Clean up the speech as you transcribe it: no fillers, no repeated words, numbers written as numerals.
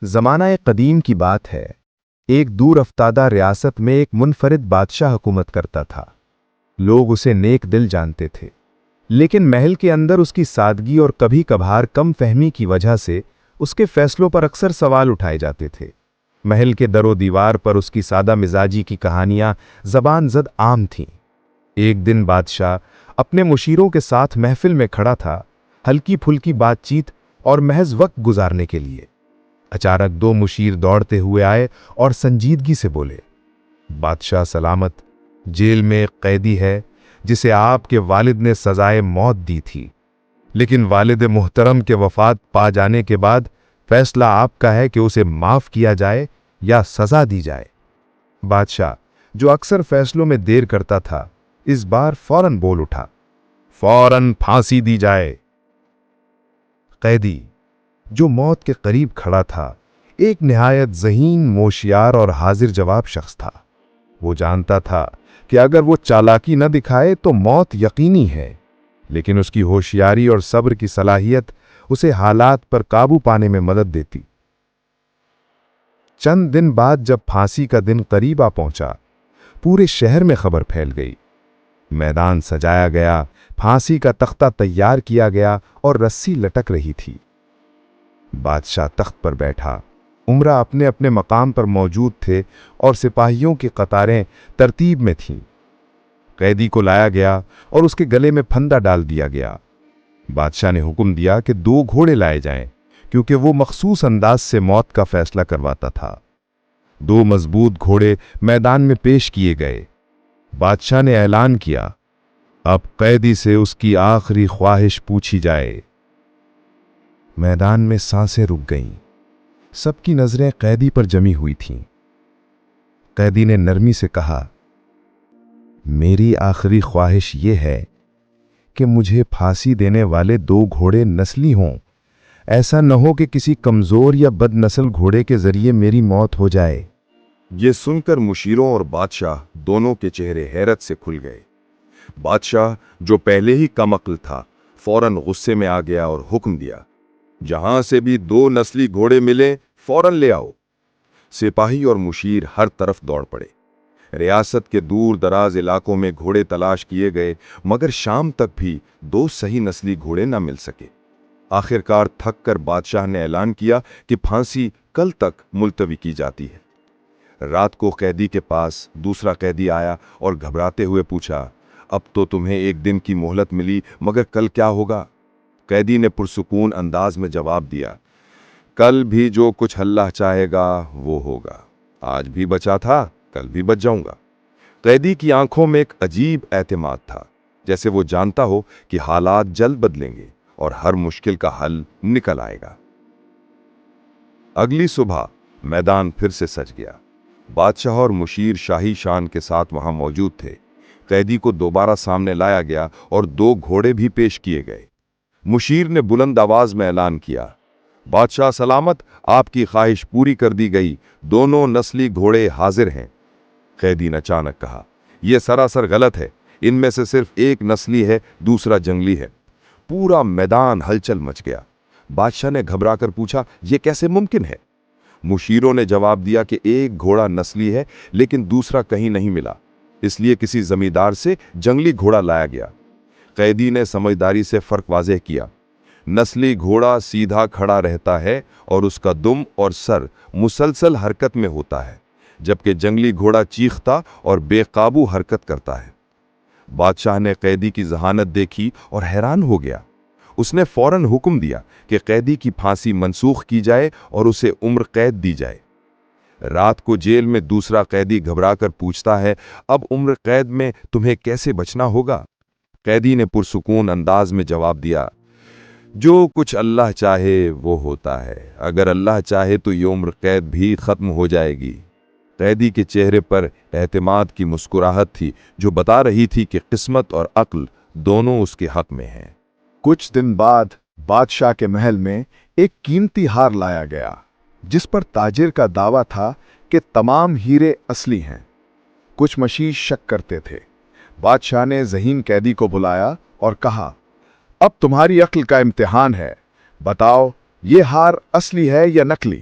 زمانہ قدیم کی بات ہے۔ ایک دور افتادہ ریاست میں ایک منفرد بادشاہ حکومت کرتا تھا۔ لوگ اسے نیک دل جانتے تھے، لیکن محل کے اندر اس کی سادگی اور کبھی کبھار کم فہمی کی وجہ سے اس کے فیصلوں پر اکثر سوال اٹھائے جاتے تھے۔ محل کے در و دیوار پر اس کی سادہ مزاجی کی کہانیاں زبان زد عام تھیں۔ ایک دن بادشاہ اپنے مشیروں کے ساتھ محفل میں کھڑا تھا، ہلکی پھلکی بات چیت اور محض وقت گزارنے کے لیے۔ اچانک دو مشیر دوڑتے ہوئے آئے اور سنجیدگی سے بولے، بادشاہ سلامت، جیل میں ایک قیدی ہے جسے آپ کے والد نے سزائے موت دی تھی، لیکن والد محترم کے وفات پا جانے کے بعد فیصلہ آپ کا ہے کہ اسے معاف کیا جائے یا سزا دی جائے۔ بادشاہ، جو اکثر فیصلوں میں دیر کرتا تھا، اس بار فوراً بول اٹھا، فوراً پھانسی دی جائے۔ قیدی، جو موت کے قریب کھڑا تھا، ایک نہایت ذہین، ہوشیار اور حاضر جواب شخص تھا۔ وہ جانتا تھا کہ اگر وہ چالاکی نہ دکھائے تو موت یقینی ہے، لیکن اس کی ہوشیاری اور صبر کی صلاحیت اسے حالات پر قابو پانے میں مدد دیتی۔ چند دن بعد جب پھانسی کا دن قریب آ پہنچا، پورے شہر میں خبر پھیل گئی۔ میدان سجایا گیا، پھانسی کا تختہ تیار کیا گیا اور رسی لٹک رہی تھی۔ بادشاہ تخت پر بیٹھا، امراء اپنے اپنے مقام پر موجود تھے اور سپاہیوں کی قطاریں ترتیب میں تھیں۔ قیدی کو لایا گیا اور اس کے گلے میں پھندا ڈال دیا گیا۔ بادشاہ نے حکم دیا کہ 2 گھوڑے لائے جائیں، کیونکہ وہ مخصوص انداز سے موت کا فیصلہ کرواتا تھا۔ 2 مضبوط گھوڑے میدان میں پیش کیے گئے۔ بادشاہ نے اعلان کیا، اب قیدی سے اس کی آخری خواہش پوچھی جائے۔ میدان میں سانسیں رک گئیں، سب کی نظریں قیدی پر جمی ہوئی تھیں۔ قیدی نے نرمی سے کہا، میری آخری خواہش یہ ہے کہ مجھے پھانسی دینے والے 2 گھوڑے نسلی ہوں۔ ایسا نہ ہو کہ کسی کمزور یا بد نسل گھوڑے کے ذریعے میری موت ہو جائے۔ یہ سن کر مشیروں اور بادشاہ دونوں کے چہرے حیرت سے کھل گئے۔ بادشاہ، جو پہلے ہی کم عقل تھا، فوراً غصے میں آ گیا اور حکم دیا، جہاں سے بھی 2 نسلی گھوڑے ملیں فوراً لے آؤ۔ سپاہی اور مشیر ہر طرف دوڑ پڑے۔ ریاست کے دور دراز علاقوں میں گھوڑے تلاش کیے گئے، مگر شام تک بھی 2 صحیح نسلی گھوڑے نہ مل سکے۔ آخرکار تھک کر بادشاہ نے اعلان کیا کہ پھانسی کل تک ملتوی کی جاتی ہے۔ رات کو قیدی کے پاس دوسرا قیدی آیا اور گھبراتے ہوئے پوچھا، اب تو تمہیں 1 دن کی مہلت ملی، مگر کل کیا ہوگا؟ قیدی نے پرسکون انداز میں جواب دیا، کل بھی جو کچھ اللہ چاہے گا وہ ہوگا۔ آج بھی بچا تھا، کل بھی بچ جاؤں گا۔ قیدی کی آنکھوں میں ایک عجیب اعتماد تھا، جیسے وہ جانتا ہو کہ حالات جلد بدلیں گے اور ہر مشکل کا حل نکل آئے گا۔ اگلی صبح میدان پھر سے سج گیا۔ بادشاہ اور مشیر شاہی شان کے ساتھ وہاں موجود تھے۔ قیدی کو دوبارہ سامنے لایا گیا اور 2 گھوڑے بھی پیش کیے گئے۔ مشیر نے بلند آواز میں اعلان کیا، بادشاہ سلامت، آپ کی خواہش پوری کر دی گئی، دونوں نسلی گھوڑے حاضر ہیں۔ قیدی نے اچانک کہا، یہ سراسر غلط ہے، ان میں سے صرف ایک نسلی ہے، دوسرا جنگلی ہے۔ پورا میدان ہلچل مچ گیا۔ بادشاہ نے گھبرا کر پوچھا، یہ کیسے ممکن ہے؟ مشیروں نے جواب دیا کہ ایک گھوڑا نسلی ہے لیکن دوسرا کہیں نہیں ملا، اس لیے کسی زمیندار سے جنگلی گھوڑا لایا گیا۔ قیدی نے سمجھداری سے فرق واضح کیا، نسلی گھوڑا سیدھا کھڑا رہتا ہے اور اس کا دم اور سر مسلسل حرکت میں ہوتا ہے، جبکہ جنگلی گھوڑا چیختا اور بے قابو حرکت کرتا ہے۔ بادشاہ نے قیدی کی ذہانت دیکھی اور حیران ہو گیا۔ اس نے فوراً حکم دیا کہ قیدی کی پھانسی منسوخ کی جائے اور اسے عمر قید دی جائے۔ رات کو جیل میں دوسرا قیدی گھبرا کر پوچھتا ہے، اب عمر قید میں تمہیں کیسے بچنا ہوگا؟ قیدی نے پرسکون انداز میں جواب دیا، جو کچھ اللہ چاہے وہ ہوتا ہے، اگر اللہ چاہے تو یہ عمر قید بھی ختم ہو جائے گی۔ قیدی کے چہرے پر اعتماد کی مسکراہٹ تھی، جو بتا رہی تھی کہ قسمت اور عقل دونوں اس کے حق میں ہیں۔ کچھ دن بعد بادشاہ کے محل میں ایک قیمتی ہار لایا گیا، جس پر تاجر کا دعویٰ تھا کہ تمام ہیرے اصلی ہیں۔ کچھ مشیر شک کرتے تھے۔ بادشاہ نے ذہین قیدی کو بلایا اور کہا، اب تمہاری عقل کا امتحان ہے، بتاؤ یہ ہار اصلی ہے یا نکلی؟